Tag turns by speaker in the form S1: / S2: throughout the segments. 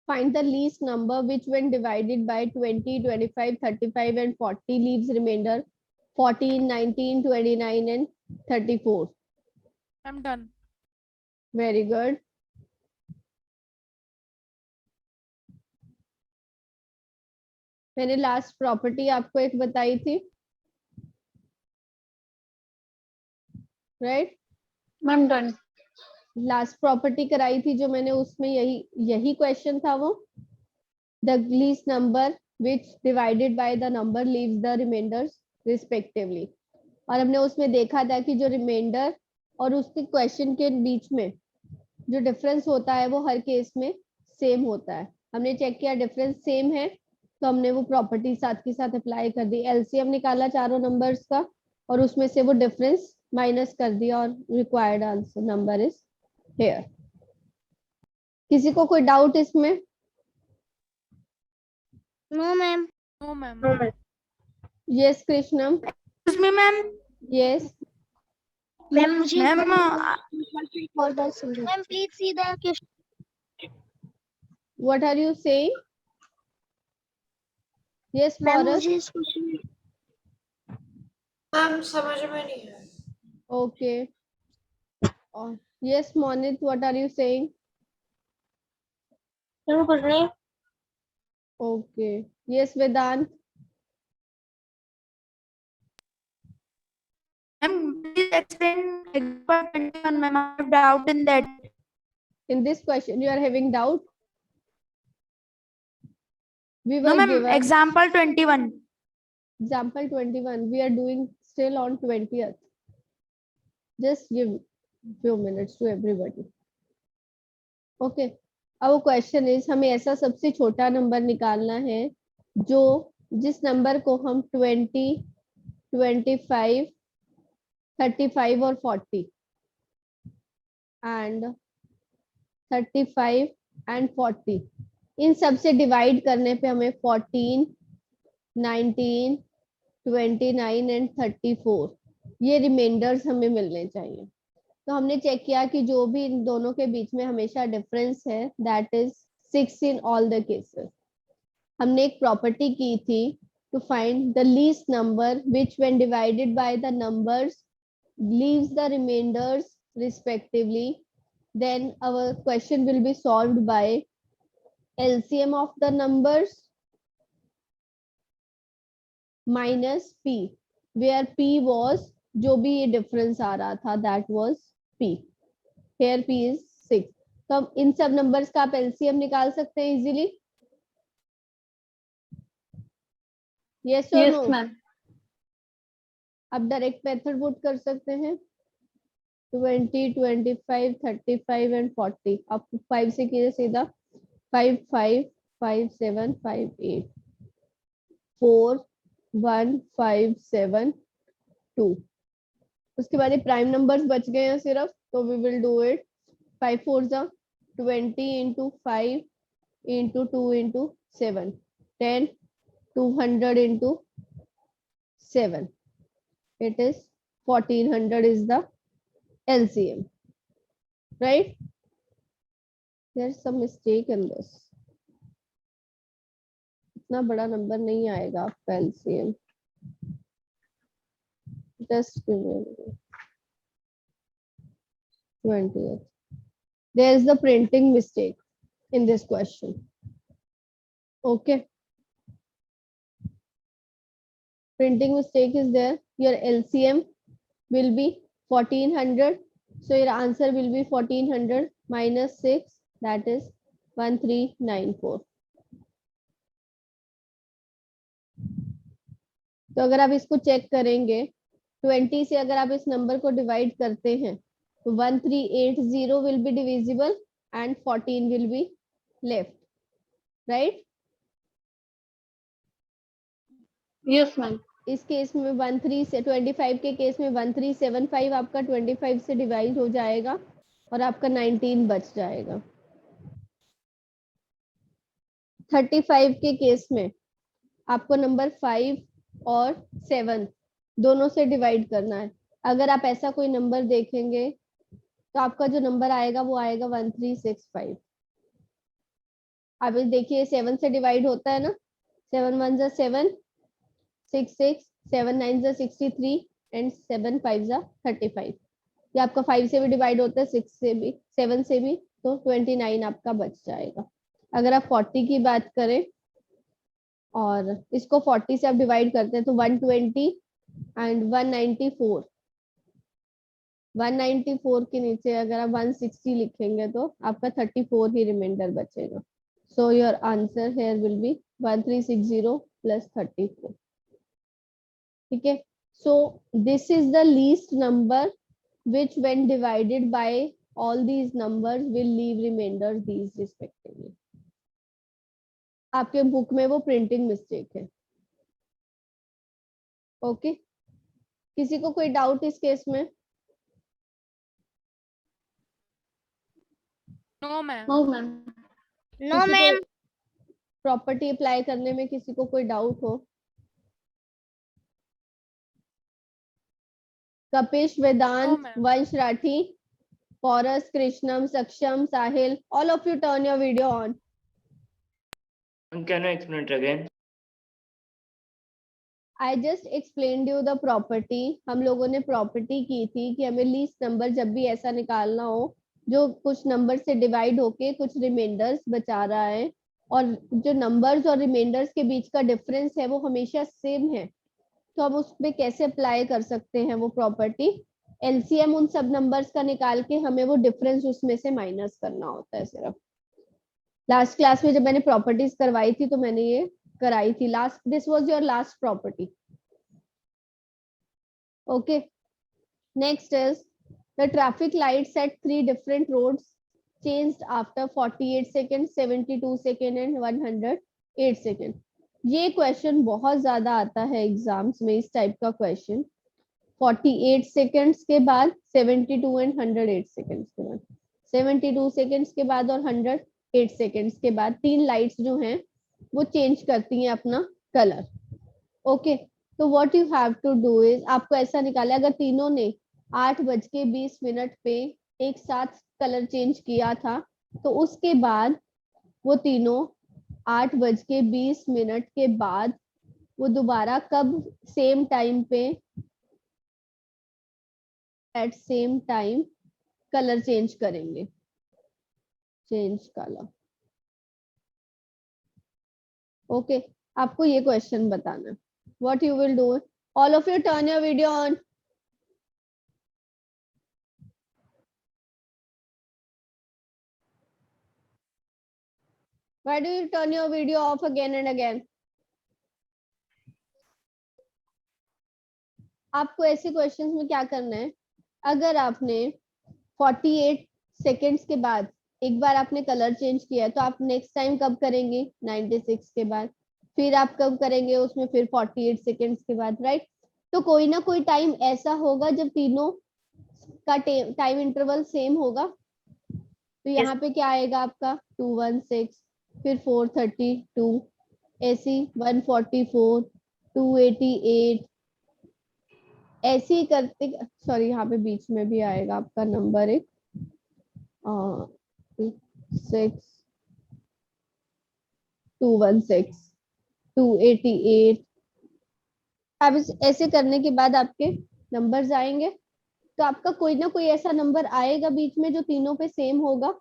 S1: Find the least number which when divided by 20, 25, 35 and 40 leaves remainder 14, 19, 29 and 34.
S2: I'm done.
S1: Very good. मैंने last property आपको एक बताई थी, right?
S3: Ma'am done.
S1: Last property कराई थी जो मैंने, उसमें यही क्वेश्चन था वो, the least number which divided by the number leaves the remainders respectively. और हमने उसमें देखा था कि जो रिमाइंडर और उसके क्वेश्चन के बीच में जो डिफरेंस होता है वो हर केस में सेम होता है। हमने चेक किया डिफरेंस सेम है, तो हमने वो प्रॉपर्टी साथ के साथ अप्लाई कर दी। एलसीएम निकाला चारों नंबर्स का और उसमें से वो डिफरेंस माइनस कर दिया और required answer number is here. किसी को कोई डाउट इसमें?
S3: No ma'am.
S2: No, ma'am.
S1: Yes Krishnam.
S3: Excuse me ma'am.
S1: Yes
S3: ma'am मुझे
S2: ma'am
S3: ma'am please see the question.
S1: What are you saying? Yes
S3: ma'am
S1: फॉरस।
S3: मुझे इस क्वेश्चन
S4: मैम समझ में नहीं है।
S1: Okay. Yes Monit, what are you saying?
S3: में कुछ नहीं।
S1: Okay. Yes Vedant.
S2: Ma'am, please explain example 21, ma'am. I have doubt in that.
S1: In this question you are having doubt? We
S2: No,
S1: were
S2: ma'am.
S1: given
S2: Example 21.
S1: example 21. We are doing still on 20th. Just give few minutes to everybody. Okay. अब question is, हमें ऐसा सबसे छोटा number निकालना है जो जिस number को हम 20, 25, 35 और 40 एंड 35 एंड 40 इन सब से डिवाइड करने पे हमें 14, 19, 29 एंड 34 ये रिमाइंडर्स हमें मिलने चाहिए। तो हमने चेक किया कि जो भी इन दोनों के बीच में हमेशा डिफरेंस है that is 6 in all the cases. हमने एक प्रॉपर्टी की थी to find the least number which when divided by the numbers leaves the remainders respectively. Then our question will be solved by LCM of the numbers minus P, where P was जो भी ये difference आ रहा था that was P. Here P is 6. तो अब इन सब numbers का आप एलसीएम निकाल सकते हैं इजीली? यस और नो?
S3: मैम।
S1: आप डायरेक्ट मेथड पुट कर सकते हैं 20, 25, 35 एंड 40। आप 5 से कीजिए सीधा 5, 5, 5, 7, 5, 8, 4, 1, 5, 7, 2। उसके बाद ये प्राइम नंबर्स बच गए हैं सिर्फ, तो वी विल डू इट 5 4 जा 20 into 5 into 2 into 7, 10, 200 into 7, it is 1400 is the LCM, right? There's some mistake in this. इतना बड़ा नंबर नहीं आएगा आपका LCM. Just give me a minute. 20th. There is the printing mistake in this question. Okay. Printing mistake is there. Your LCM will be 1400. So your answer will be 1400 minus 6, that is 1394. तो अगर आप इसको check करेंगे 20 से अगर आप इस number को डिवाइड करते हैं तो 1380 will be divisible and 14 will be left, right?
S3: Yes ma'am.
S1: इस केस में 13 से 25 के केस में 1375 आपका 25 से डिवाइड हो जाएगा और आपका 19 बच जाएगा। 35 के केस में आपको नंबर 5 और 7 दोनों से डिवाइड करना है। अगर आप ऐसा कोई नंबर देखेंगे तो आपका जो नंबर आएगा वो आएगा 1365। अब इस देखिए 7 से डिवाइड होता है ना, 7 1 जा 7, 6 6, 7 9 जा 63 एंड 7 5 जा 35। ये आपका 5 से भी डिवाइड होता है, 6 से भी, 7 से भी, तो 29 आपका बच जाएगा। अगर आप 40 की बात करें और इसको 40 से आप डिवाइड करते हैं तो 120 एंड 194, 194 के नीचे अगर आप 160 लिखेंगे तो आपका 34 ही रिमाइंडर बचेगा। So your answer here will be 1360 plus 34। ठीक है, so this is the least number which when divided by all these numbers will leave remainder these respectively। आपके बुक में वो प्रिंटिंग मिस्टेक है। ओके, किसी को कोई डाउट इस केस में?
S2: No ma'am.
S3: No ma'am. No
S1: किसी
S3: मैम।
S1: को प्रॉपर्टी अप्लाई करने में किसी को कोई डाउट हो? कपिश, वेदांत,
S2: ma'am.
S1: वंश राठी, पौरस, कृष्णम, सक्षम, साहिल, all of you turn your video on।
S4: Can you explain it again?
S1: I just explained you the property। हम लोगों ने प्रॉपर्टी की थी कि हमें लीस्ट नंबर जब भी ऐसा निकालना हो जो कुछ नंबर से डिवाइड होके कुछ रिमाइंडर्स बचा रहा है और जो नंबर्स और रिमाइंडर्स के बीच का डिफरेंस है वो हमेशा सेम है, तो हम उस पे कैसे अप्लाई कर सकते हैं वो प्रॉपर्टी। एलसीएम उन सब नंबर्स का निकाल के हमें वो डिफरेंस उसमें से माइनस करना होता है सिर्फ। लास्ट क्लास में जब मैंने प्रॉपर्टीज करवाई थी तो मैंने ये कराई थी last, this was your last property. Okay, next is the traffic lights at 3 different roads changed after 48 seconds, 72 seconds and 108 seconds। ये क्वेश्चन बहुत ज्यादा आता है एग्जाम्स में, इस टाइप का क्वेश्चन। 48 सेकेंड्स के बाद, 72 एंड 108 सेकेंड्स के बाद, 72 सेकेंड्स के बाद और 108 सेकेंड्स के बाद 3 लाइट्स जो हैं वो चेंज करती हैं अपना कलर। ओके, तो what you have to do is, आपको ऐसा निकाला अगर तीनों ने 8:20 पे एक साथ कलर चेंज किया था तो उसके बाद वो तीनों 8:20 के बाद वो दोबारा कब सेम टाइम पे at same time colour change करेंगे, चेंज कलर। ओके, आपको ये क्वेश्चन बताना, what you will do, all of you turn your video on. Why do you turn your video off again and again? आपको ऐसे questions में क्या करना है, अगर आपने 48 सेकेंड्स के बाद एक बार आपने कलर चेंज किया है तो आप नेक्स्ट टाइम कब करेंगे, 96 के बाद, फिर आप कब करेंगे उसमें, फिर 48 सेकेंड्स के बाद, राइट। तो कोई ना कोई टाइम ऐसा होगा जब तीनों का टाइम इंटरवल सेम होगा। तो यहाँ पे क्या आएगा आपका 216, फिर 432, ऐसी 144, 288, ऐसे ही करते, सॉरी यहाँ पे बीच में भी आएगा आपका नंबर एक 6, 216, 288। अब ऐसे करने के बाद आपके नंबर्स आएंगे तो आपका कोई ना कोई ऐसा नंबर आएगा बीच में जो तीनों पे सेम होगा।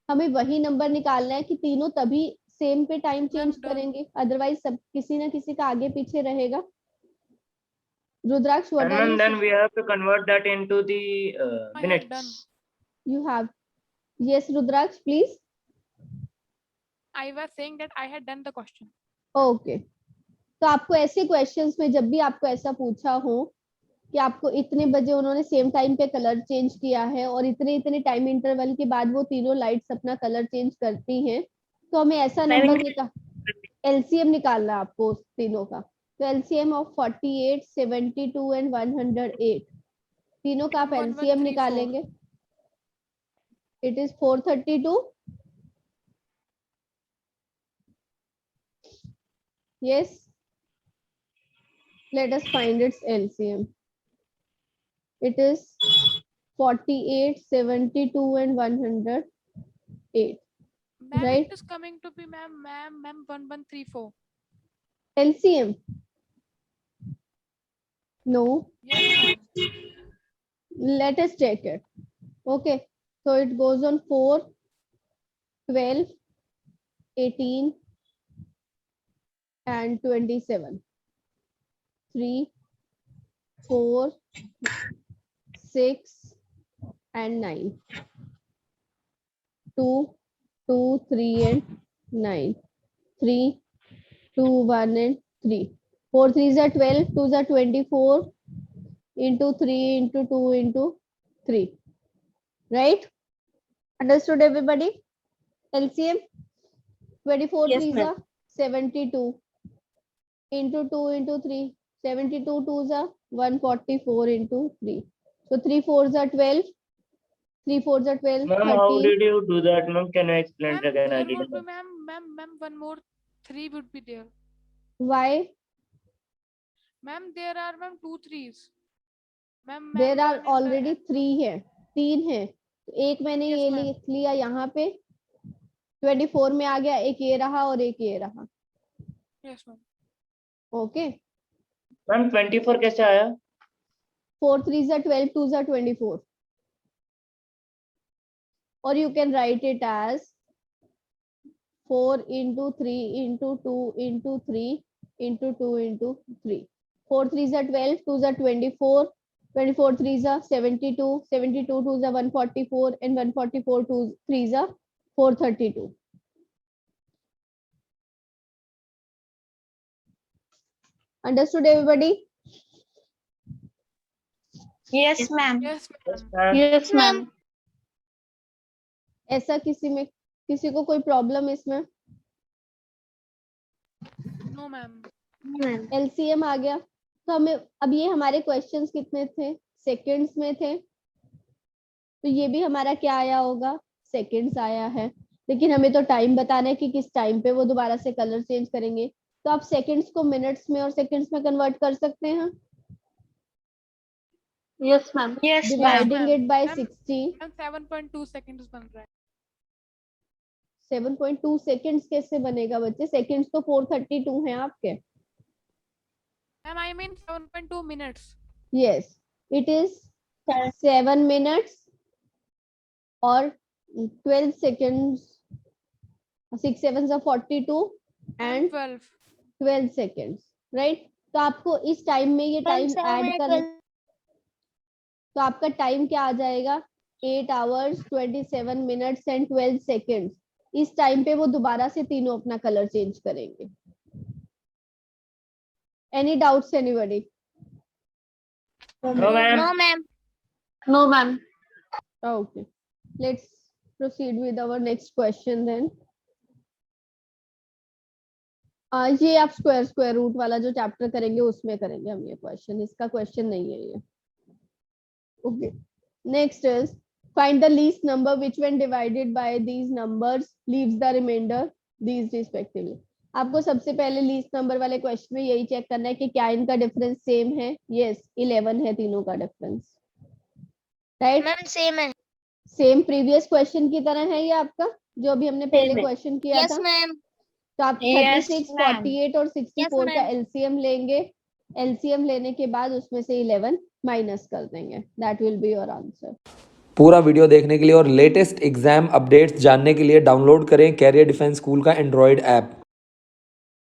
S1: हमें वही नंबर निकालना है कि तीनों तभी सेम पे टाइम चेंज करेंगे, अदरवाइज सब किसी ना किसी का आगे पीछे रहेगा। रुद्राक्ष, what are
S4: And
S1: you
S4: then
S1: saying?
S4: we have to convert that into the
S2: I have
S4: minutes.
S2: done.
S1: You have, yes Rudraksh please।
S2: I was saying that I had done the question.
S1: Okay, तो आपको ऐसे questions में जब भी आपको ऐसा पूछा हो कि आपको इतने बजे उन्होंने सेम टाइम पे कलर चेंज किया है और इतने इतने टाइम इंटरवल के बाद वो तीनों लाइट्स अपना कलर चेंज करती हैं, तो हमें ऐसा नंबर एलसीएम निकालना है आपको उस तीनों का। तो एलसीएम ऑफ 48, 72 एंड 108, तीनों का आप एलसीएम
S2: 1134.
S1: निकालेंगे, it is 432। yes, let us find its LCM। it is 48, 72 and 108।
S5: Ma'am,
S1: Right.
S5: it is coming to be ma'am 1134.
S1: LCM. No.
S5: Yes, ma'am.
S1: Let us check it. Okay. So it goes on 4, 12, 18, and 27. 3, 4, 6, and 9. 2, 2, 3, and 9. 3, 2, 1, and 3. 4 3s are 12, 2s are 24, into 3, into 2, into 3. Right? Understood, everybody? LCM? 24
S3: Yes,
S1: 3s
S3: ma'am.
S1: are 72, into 2, into 3. 72 2s are 144 into 3. So 3 4s are 12. 3 4s are 12,
S4: Ma'am, how
S1: 13.
S4: did you do that, ma'am? Can you explain it
S5: Ma'am,
S4: again? I
S5: there
S4: didn't
S5: would be
S4: know.
S5: ma'am one more 3 would be there.
S1: Why?
S5: Ma'am, there are ma'am 2 3s. Ma'am,
S1: There are
S5: one in the
S1: already 3 है, 3 है. एक मैंने
S5: Yes,
S1: ये
S5: ma'am.
S1: लिख लिया यहाँ पे, 24 में आ गया, एक ये रहा और एक ये रहा.
S5: Yes, ma'am.
S1: ओके.
S4: Ma'am, 24 कैसे आया?
S1: 4 3s are 12, 2s are 24. Or you can write it as 4 into 3 into 2 into 3 into 2 into 3. 4 3s are 12, 2s are 24, 24 3s are 72, 72 2s are 144, and 144 3s are 432. Understood, everybody?
S3: Yes, ma'am.
S5: Yes,
S4: Yes,
S5: ma'am.
S4: ma'am.
S3: Yes, ma'am.
S1: ऐसा किसी को कोई problem इसमें?
S5: No, ma'am.
S3: Ma'am.
S1: LCM आ गया. तो हमें अब ये हमारे क्वेश्चंस कितने थे? सेकंड्स में थे. तो ये भी हमारा क्या आया होगा? सेकंड्स आया है. लेकिन हमें तो टाइम बताना है कि किस टाइम पे वो दोबारा से कलर चेंज करेंगे. तो आप सेकंड्स को मिनट्स में और सेकंड्स में कन्वर्ट कर सकते हैं.
S3: Yes, ma'am. Yes, ma'am.
S1: Dividing
S5: ma'am.
S1: It by
S5: Ma'am,
S1: 60.
S5: Ma'am, 7.2 seconds बन रहा है.
S1: 7.2 सेकंड्स कैसे बनेगा बच्चे? सेकंड्स तो 432 हैं आपके.
S5: Ma'am, I mean 7.2 minutes.
S1: Yes, it is 7 minutes और 12 seconds. 6 7s are 42 and
S5: 12.
S1: 12 seconds, right? तो आपको इस टाइम में ये टाइम ऐड कर, तो आपका टाइम क्या आ जाएगा? 8 hours 27 minutes and 12 seconds. इस टाइम पे वो दोबारा से तीनों अपना कलर चेंज करेंगे. Any doubts anybody?
S4: No, ma'am.
S3: No, ma'am. No, ma'am.
S1: Okay, let's proceed with our next question then. ये आप स्क्वायर रूट वाला जो चैप्टर करेंगे उसमें करेंगे हम ये क्वेश्चन. इसका क्वेश्चन नहीं है ये. Okay, next is find the least number which when divided by these numbers leaves the remainder these respectively. आपको सबसे पहले लीस्ट नंबर वाले क्वेश्चन में यही चेक करना है कि क्या इनका डिफरेंस सेम है. यस, 11 है तीनों का डिफरेंस. राइट,
S3: Ma'am, same है.
S1: सेम प्रीवियस क्वेश्चन की तरह है ये आपका जो अभी हमने पहले
S3: है.
S1: क्वेश्चन किया
S3: Yes,
S1: था.
S3: ma'am.
S1: तो आप
S3: Yes,
S1: 36,
S3: ma'am.
S1: 48 और 64 का
S3: ma'am.
S1: एलसीएम लेंगे. एलसीएम लेने के बाद उसमें से 11 माइनस कर देंगे. That will be your answer.
S6: पूरा वीडियो देखने के लिए और लेटेस्ट एग्जाम अपडेट्स जानने के लिए डाउनलोड करें कैरियर डिफेंस स्कूल का एंड्रॉयड ऐप.